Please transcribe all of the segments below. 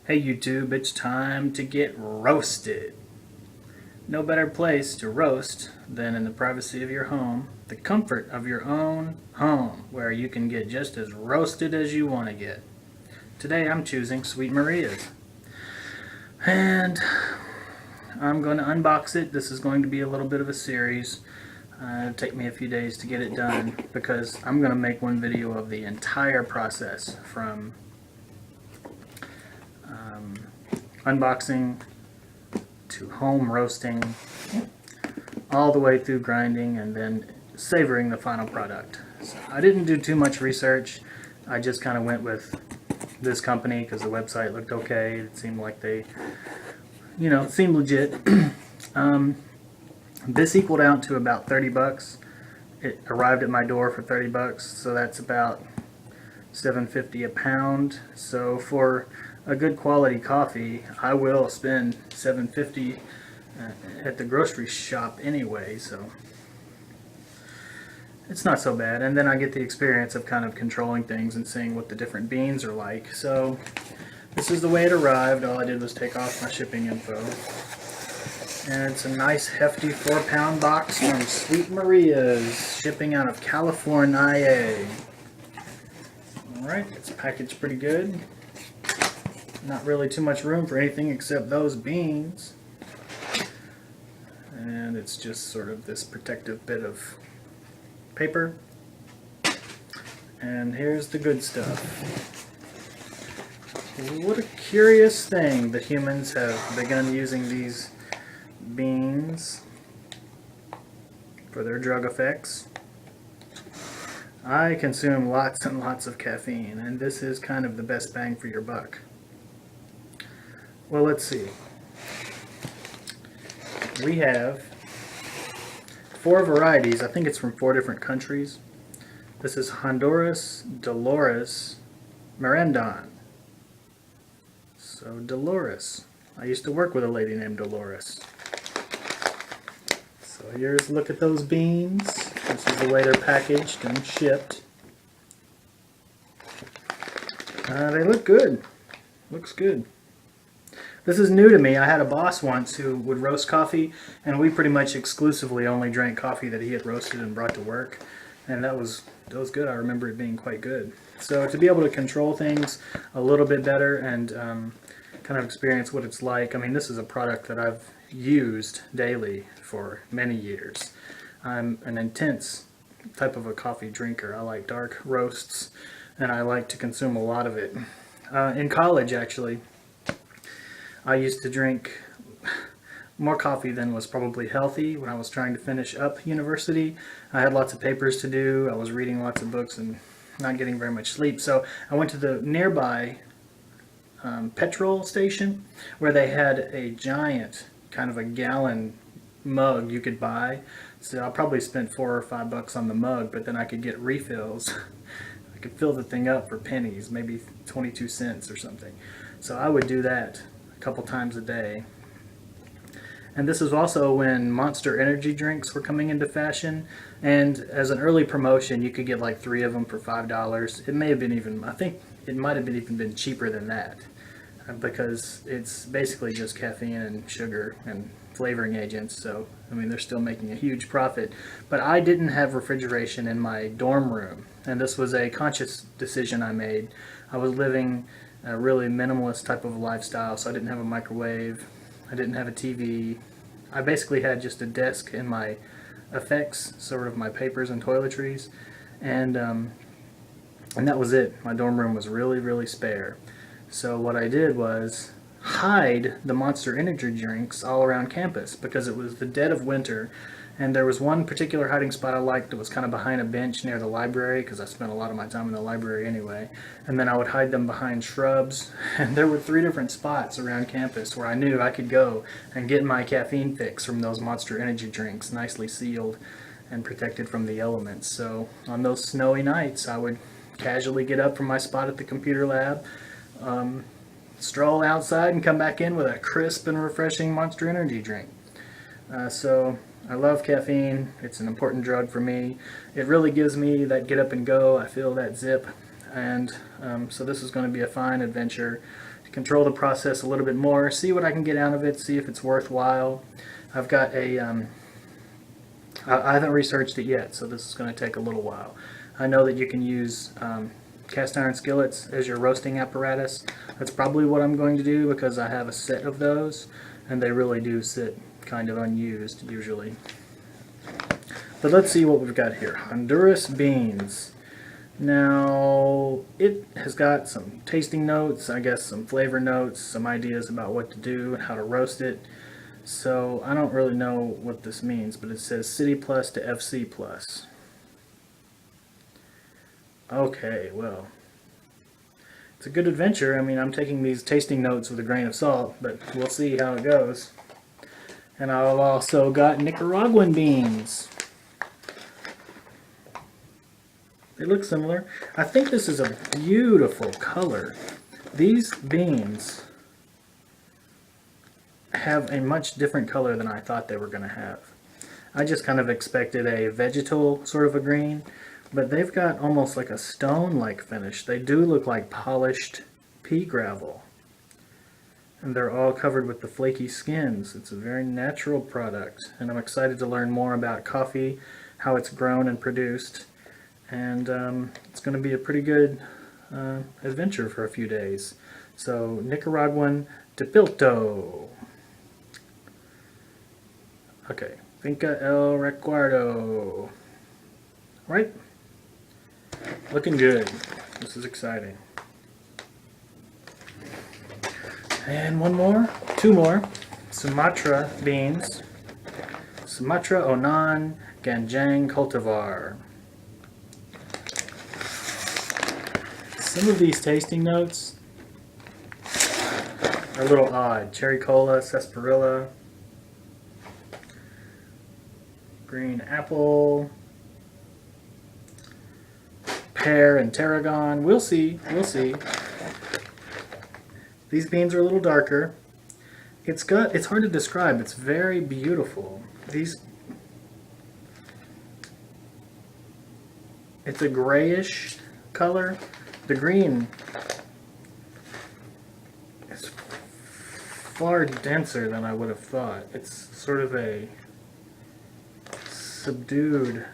Hey YouTube, it's time to get roasted. No better place to roast than in the privacy of your home, the comfort of your own home, where you can get just as roasted as you want to get. Today I'm choosing Sweet Maria's. And I'm going to unbox it. This is going to be a little bit of a series. It'll take me a few days to get it done because I'm going to make one video of the entire process from unboxing to home roasting, all the way through grinding and then savoring the final product. So I didn't do too much research. I just kind of went with this company because the website looked okay. It seemed like they, seemed legit. This equaled out to about 30 bucks. It arrived at my door for 30 bucks, so that's about $7.50 a pound. So for a good quality coffee, I will spend $7.50 at the grocery shop anyway, so it's not so bad. And then I get the experience of kind of controlling things and seeing what the different beans are like. So this is the way it arrived. All I did was take off my shipping info. And it's a nice hefty 4-pound box from Sweet Maria's, shipping out of California. Alright, it's packaged pretty good. Not really too much room for anything except those beans. And it's just sort of this protective bit of paper. And here's the good stuff. What a curious thing that humans have begun using these beans for their drug effects. I consume lots and lots of caffeine, and this is kind of the best bang for your buck. Well, let's see. We have 4 varieties. I think it's from 4 different countries. This is Honduras Dolores Merendon. So Dolores. I used to work with a lady named Dolores. So here's a look at those beans. This is the way they're packaged and shipped. They look good. Looks good. This is new to me. I had a boss once who would roast coffee, and we pretty much exclusively only drank coffee that he had roasted and brought to work, and that was good. I remember it being quite good. So to be able to control things a little bit better and kind of experience what it's like. I mean, this is a product that I've used daily for many years. I'm an intense type of a coffee drinker. I like dark roasts, and I like to consume a lot of it. In college, actually, I used to drink more coffee than was probably healthy when I was trying to finish up university. I had lots of papers to do. I was reading lots of books and not getting very much sleep. So I went to the nearby petrol station where they had a giant kind of a gallon mug you could buy. So I probably spent $4 or $5 on the mug, but then I could get refills. I could fill the thing up for pennies, maybe 22 cents or something. So I would do that a couple times a day. And this is also when Monster energy drinks were coming into fashion, and as an early promotion you could get like 3 of them for $5. It may have been even, I think it might have been even been cheaper than that, because it's basically just caffeine and sugar and flavoring agents. So I mean, they're still making a huge profit. But I didn't have refrigeration in my dorm room, and this was a conscious decision I made. I was living a really minimalist type of lifestyle, so I didn't have a microwave, I didn't have a TV. I basically had just a desk and my effects, sort of my papers and toiletries, and that was it. My dorm room was really, really spare. So what I did was hide the Monster energy drinks all around campus, because it was the dead of winter, and there was one particular hiding spot I liked that was kind of behind a bench near the library, because I spent a lot of my time in the library anyway. And then I would hide them behind shrubs, and there were 3 different spots around campus where I knew I could go and get my caffeine fix from those Monster energy drinks, nicely sealed and protected from the elements. So on those snowy nights, I would casually get up from my spot at the computer lab, stroll outside, and come back in with a crisp and refreshing Monster energy drink. So I love caffeine. It's an important drug for me. It really gives me that get up and go. I feel that zip. And so this is going to be a fine adventure control the process a little bit more, see what I can get out of it, see if it's worthwhile. I've got a, I haven't researched it yet, so this is going to take a little while. I know that you can use cast iron skillets as your roasting apparatus. That's probably what I'm going to do because I have a set of those, and they really do sit kind of unused usually. But let's see what we've got here. Honduras beans. Now, it has got some tasting notes, I guess some flavor notes, some ideas about what to do and how to roast it. So I don't really know what this means, but it says City Plus to FC Plus. Okay, well, it's a good adventure. I mean, I'm taking these tasting notes with a grain of salt, but we'll see how it goes. And I've also got Nicaraguan beans. They look similar. I think this is a beautiful color. These beans have a much different color than I thought they were going to have. I just kind of expected a vegetal sort of a green, but they've got almost like a stone-like finish. They do look like polished pea gravel. And they're all covered with the flaky skins. It's a very natural product, and I'm excited to learn more about coffee, how it's grown and produced. And it's going to be a pretty good adventure for a few days. So, Nicaraguan Tepilto. Okay, Finca El Recuerdo. Right? Looking good. This is exciting. And one more, two more. Sumatra beans. Sumatra Onan Ganjang cultivar. Some of these tasting notes are a little odd. Cherry cola, sarsaparilla, green apple, pear and tarragon. We'll see, we'll see. These beans are a little darker. It's hard to describe. It's very beautiful. It's a grayish color. The green is far denser than I would have thought. It's sort of a subdued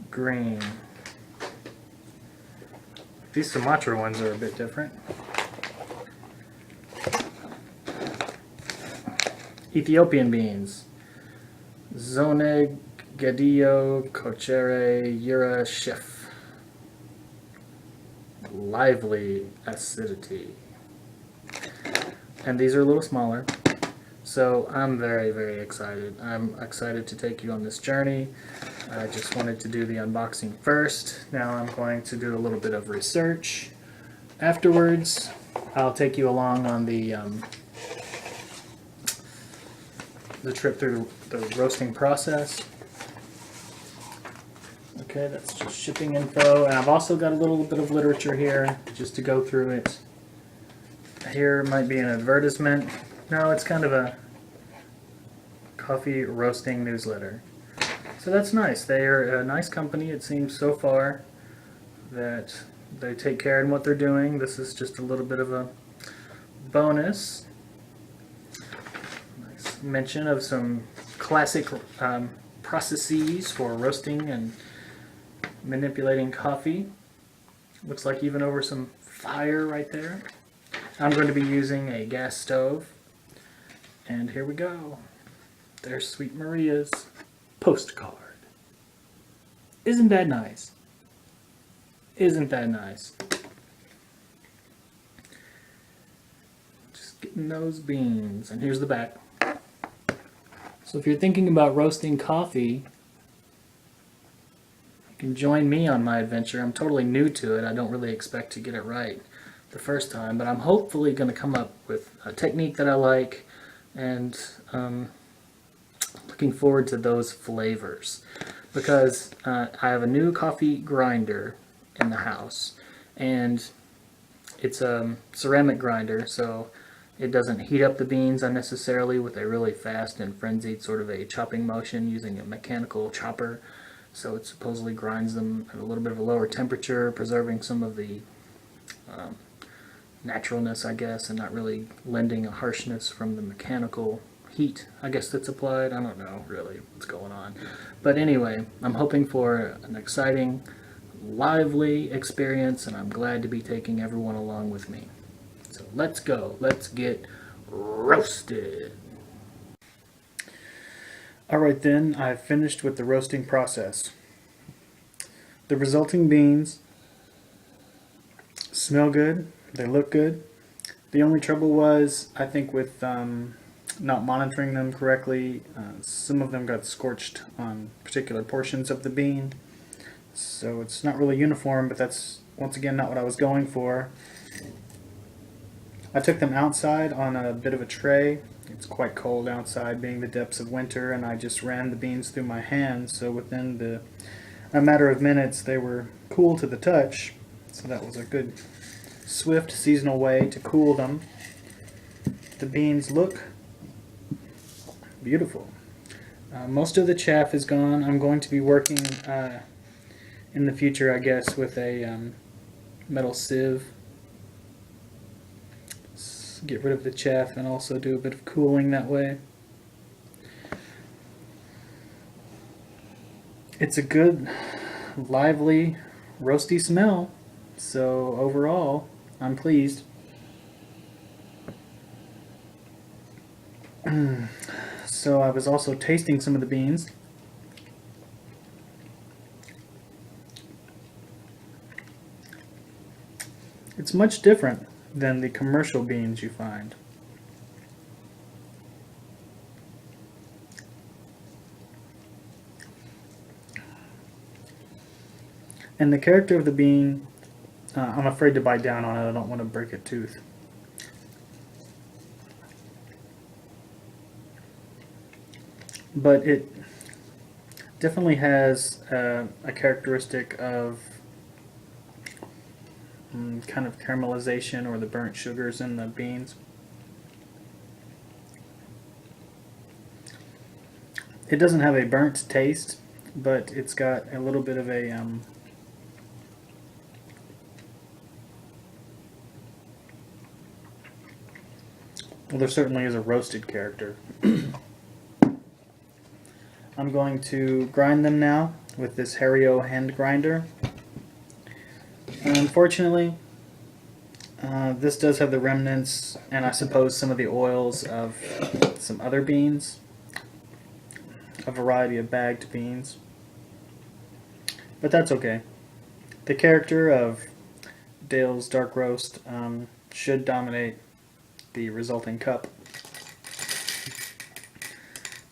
green. These Sumatra ones are a bit different. Ethiopian beans. Zone Gadillo Cochere Yura Chef. Lively acidity. And these are a little smaller. So I'm very, very excited. I'm excited to take you on this journey. I just wanted to do the unboxing first. Now I'm going to do a little bit of research. Afterwards, I'll take you along on the trip through the roasting process. Okay, that's just shipping info. And I've also got a little bit of literature here just to go through it. Here might be an advertisement. No, it's kind of a coffee roasting newsletter. So that's nice. They are a nice company, it seems so far, that they take care in what they're doing. This is just a little bit of a bonus. Nice mention of some classic processes for roasting and manipulating coffee. Looks like even over some fire right there. I'm going to be using a gas stove. And here we go. There's Sweet Maria's postcard. Isn't that nice? Isn't that nice? Just getting those beans. And here's the back. So if you're thinking about roasting coffee, you can join me on my adventure. I'm totally new to it. I don't really expect to get it right the first time, but I'm hopefully going to come up with a technique that I like, and looking forward to those flavors, because I have a new coffee grinder in the house, and it's a ceramic grinder, so it doesn't heat up the beans unnecessarily with a really fast and frenzied sort of a chopping motion using a mechanical chopper. So it supposedly grinds them at a little bit of a lower temperature, preserving some of the naturalness, I guess, and not really lending a harshness from the mechanical heat, I guess, that's applied. I don't know really what's going on. But anyway, I'm hoping for an exciting, lively experience, and I'm glad to be taking everyone along with me. So let's go. Let's get roasted. Alright then, I've finished with the roasting process. The resulting beans smell good, they look good. The only trouble was, I think, with not monitoring them correctly. Some of them got scorched on particular portions of the bean, so it's not really uniform, but that's once again not what I was going for. I took them outside on a bit of a tray. It's quite cold outside, being the depths of winter, and I just ran the beans through my hands, so within a matter of minutes they were cool to the touch, so that was a good swift seasonal way to cool them. The beans look beautiful. Most of the chaff is gone. I'm going to be working in the future, I guess, with a metal sieve. Get rid of the chaff and also do a bit of cooling that way. It's a good, lively, roasty smell, so overall, I'm pleased. So I was also tasting some of the beans. It's much different than the commercial beans you find. And the character of the bean, I'm afraid to bite down on it. I don't want to break a tooth. But it definitely has a characteristic of kind of caramelization or the burnt sugars in the beans. It doesn't have a burnt taste, but it's got a little bit of a well, there certainly is a roasted character. I'm going to grind them now with this Hario hand grinder. Unfortunately, this does have the remnants, and I suppose some of the oils of some other beans, a variety of bagged beans, but that's okay. The character of Dale's Dark Roast should dominate the resulting cup.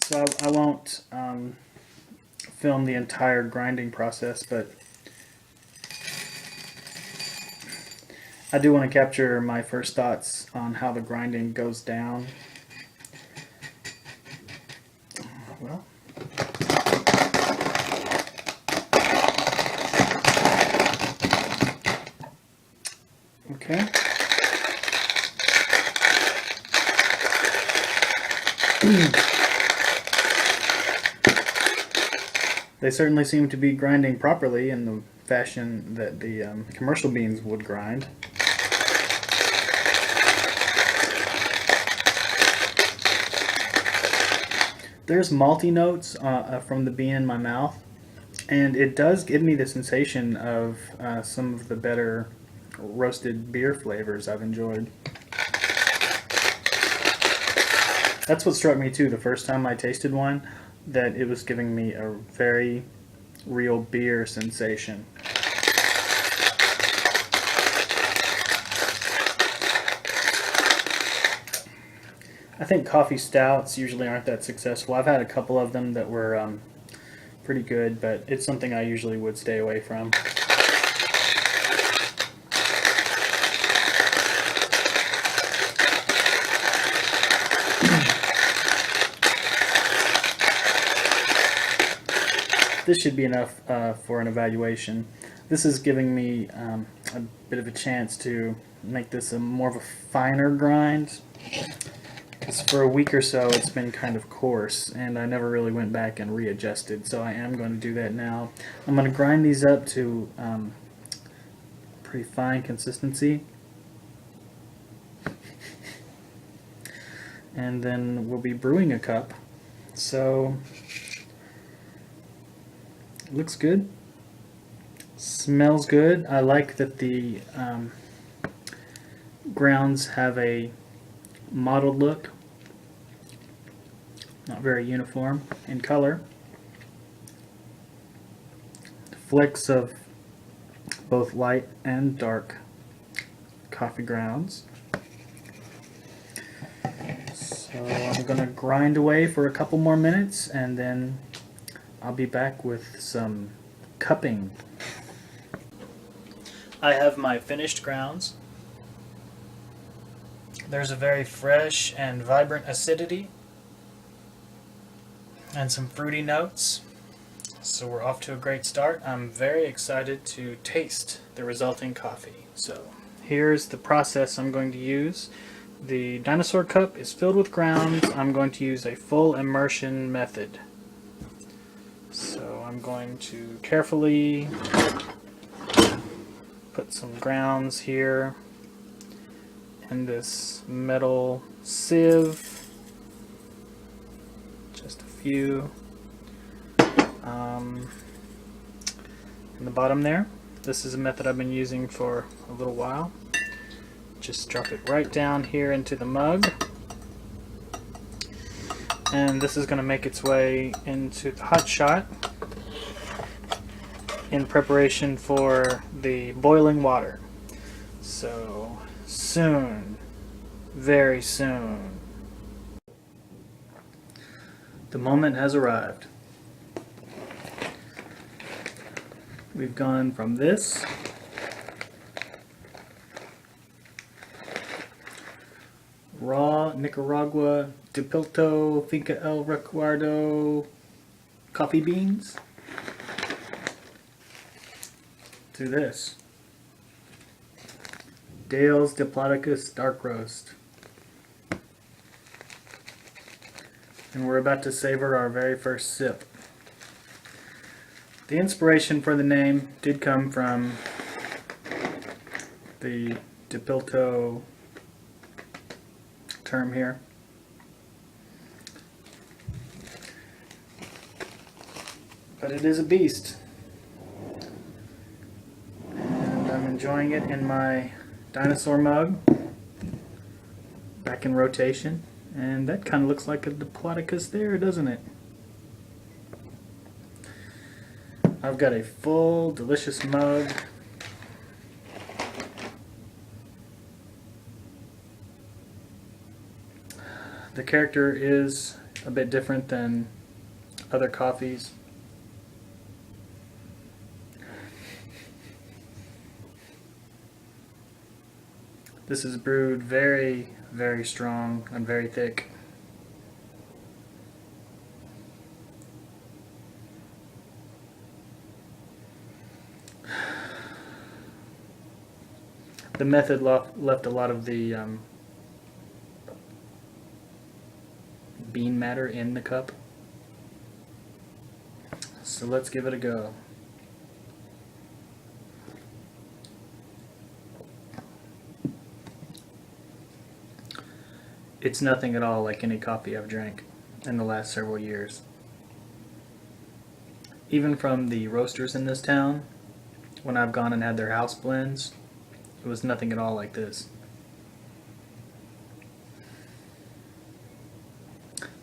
So I won't film the entire grinding process, but I do want to capture my first thoughts on how the grinding goes down. Well, okay. They certainly seem to be grinding properly in the fashion that the commercial beans would grind. There's malty notes from the bean in my mouth, and it does give me the sensation of some of the better roasted beer flavors I've enjoyed. That's what struck me too the first time I tasted one, that it was giving me a very real beer sensation. I think coffee stouts usually aren't that successful. I've had a couple of them that were pretty good, but it's something I usually would stay away from. This should be enough for an evaluation. This is giving me a bit of a chance to make this more of a finer grind. Because for a week or so it's been kind of coarse, and I never really went back and readjusted, so I am going to do that now. I'm going to grind these up to pretty fine consistency. and then we'll be brewing a cup. So it looks good, smells good. I like that the grounds have a mottled look, not very uniform in color. Flecks of both light and dark coffee grounds. So I'm going to grind away for a couple more minutes and then I'll be back with some cupping. I have my finished grounds. There's a very fresh and vibrant acidity and some fruity notes. So we're off to a great start. I'm very excited to taste the resulting coffee. So here's the process I'm going to use. The dinosaur cup is filled with grounds. I'm going to use a full immersion method. So I'm going to carefully put some grounds here in this metal sieve. Just a few. In the bottom there. This is a method I've been using for a little while. Just drop it right down here into the mug. And this is going to make its way into the hot shot in preparation for the boiling water. So soon, very soon. The moment has arrived. We've gone from this raw Nicaragua Dipilto Finca El Recuerdo coffee beans to this Dale's Diplodocus Dark Roast. And we're about to savor our very first sip. The inspiration for the name did come from the Dipilto term here. But it is a beast. And I'm enjoying it in my dinosaur mug, back in rotation. And that kind of looks like a Diplodocus there, doesn't it? I've got a full, delicious mug. The character is a bit different than other coffees. This is brewed very, very strong and very thick. The method left a lot of the bean matter in the cup. So let's give it a go. It's nothing at all like any coffee I've drank in the last several years. Even from the roasters in this town, when I've gone and had their house blends, it was nothing at all like this.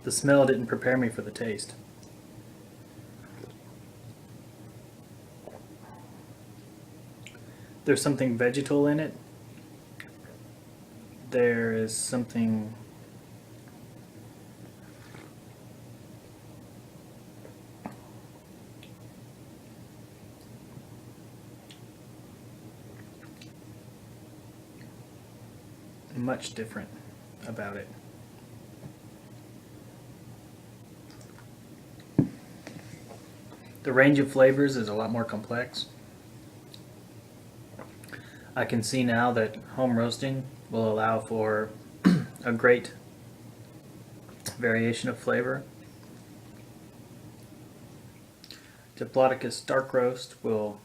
The smell didn't prepare me for the taste. There's something vegetal in it. There is something much different about it. The range of flavors is a lot more complex. I can see now that home roasting will allow for a great variation of flavor. Diplodocus Dark Roast will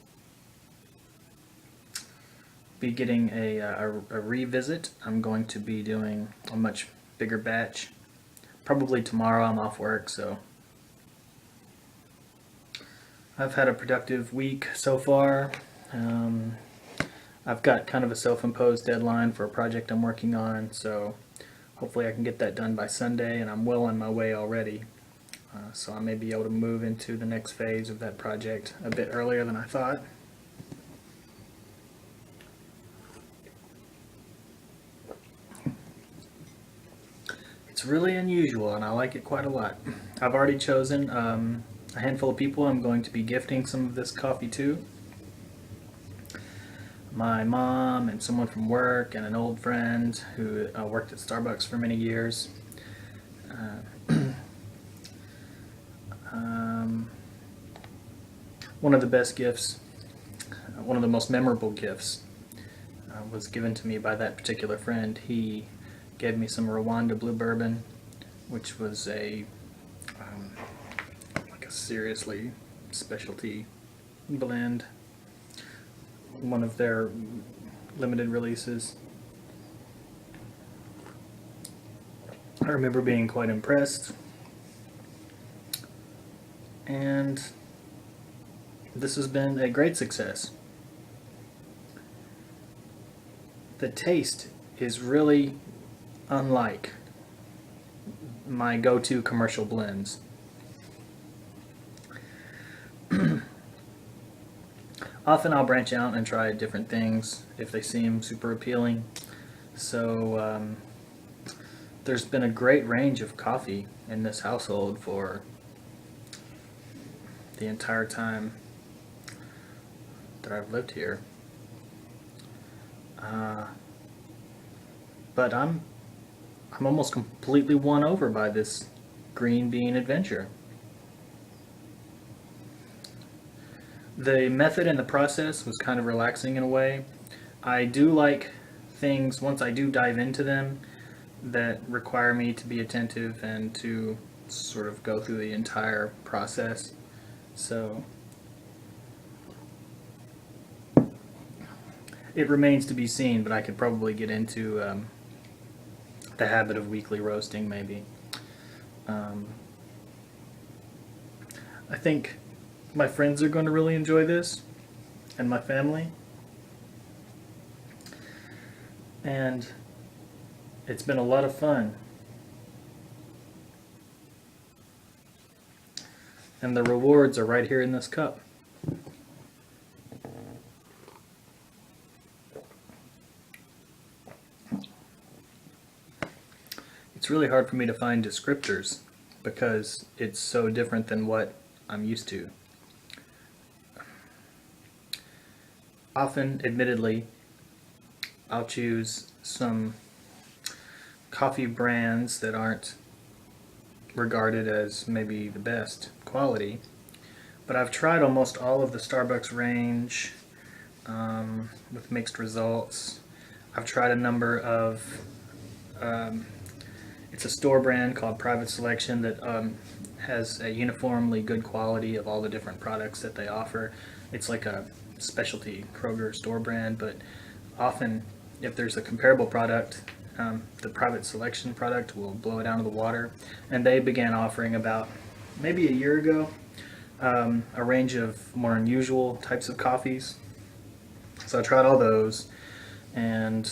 be getting a revisit. I'm going to be doing a much bigger batch probably tomorrow. I'm off work, so I've had a productive week so far. I've got kind of a self-imposed deadline for a project I'm working on, so hopefully I can get that done by Sunday, and I'm well on my way already. So I may be able to move into the next phase of that project a bit earlier than I thought. It's really unusual, and I like it quite a lot. I've already chosen a handful of people I'm going to be gifting some of this coffee to. My mom and someone from work and an old friend who worked at Starbucks for many years. One of the best gifts, one of the most memorable gifts, was given to me by that particular friend. He gave me some Rwanda Blue Bourbon, which was like a seriously specialty blend, one of their limited releases. I remember being quite impressed, and this has been a great success. The taste is really unlike my go-to commercial blends. Often I'll branch out and try different things if they seem super appealing. So there's been a great range of coffee in this household for the entire time that I've lived here. But I'm almost completely won over by this green bean adventure. The method and the process was kind of relaxing in a way. I do like things, once I do dive into them, that require me to be attentive and to sort of go through the entire process. So it remains to be seen, but I could probably get into the habit of weekly roasting maybe. I think my friends are going to really enjoy this, and my family. And it's been a lot of fun. And the rewards are right here in this cup. It's really hard for me to find descriptors because it's so different than what I'm used to. Often, admittedly, I'll choose some coffee brands that aren't regarded as maybe the best quality, but I've tried almost all of the Starbucks range with mixed results. I've tried a number of it's a store brand called Private Selection that has a uniformly good quality of all the different products that they offer. It's like a specialty Kroger store brand, but often if there's a comparable product, the Private Selection product will blow it out of the water. And they began offering about maybe a year ago a range of more unusual types of coffees. So I tried all those, and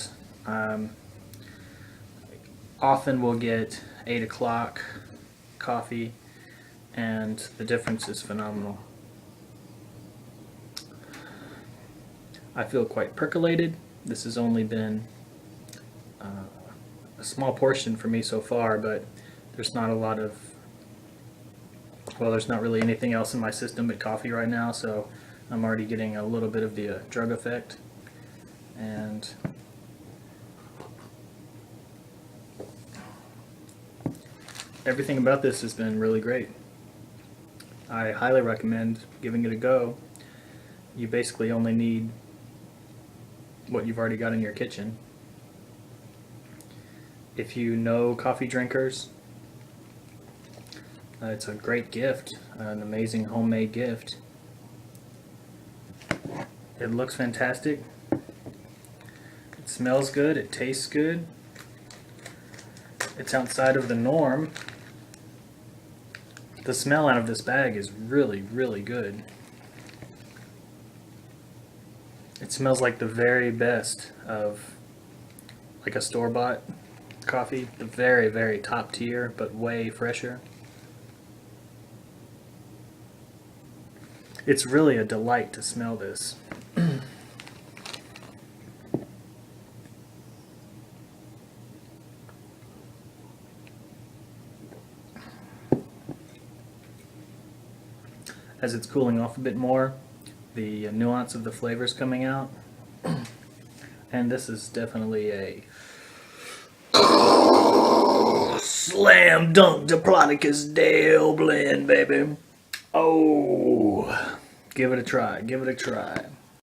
often we'll get 8 o'clock coffee, and the difference is phenomenal. I feel quite percolated. This has only been a small portion for me so far, but there's not a lot of, well, there's not really anything else in my system but coffee right now, so I'm already getting a little bit of the drug effect. And everything about this has been really great. I highly recommend giving it a go. You basically only need what you've already got in your kitchen. If you know coffee drinkers, it's a great gift, an amazing homemade gift. It looks fantastic. It smells good. It tastes good. It's outside of the norm The smell out of this bag is really, really good. It smells like the very best of like a store-bought coffee. The very, very top tier, but way fresher. It's really a delight to smell this. As it's cooling off a bit more, the nuance of the flavors coming out. And this is definitely a slam dunk Diplodocus Dale blend, baby. Oh, give it a try, give it a try.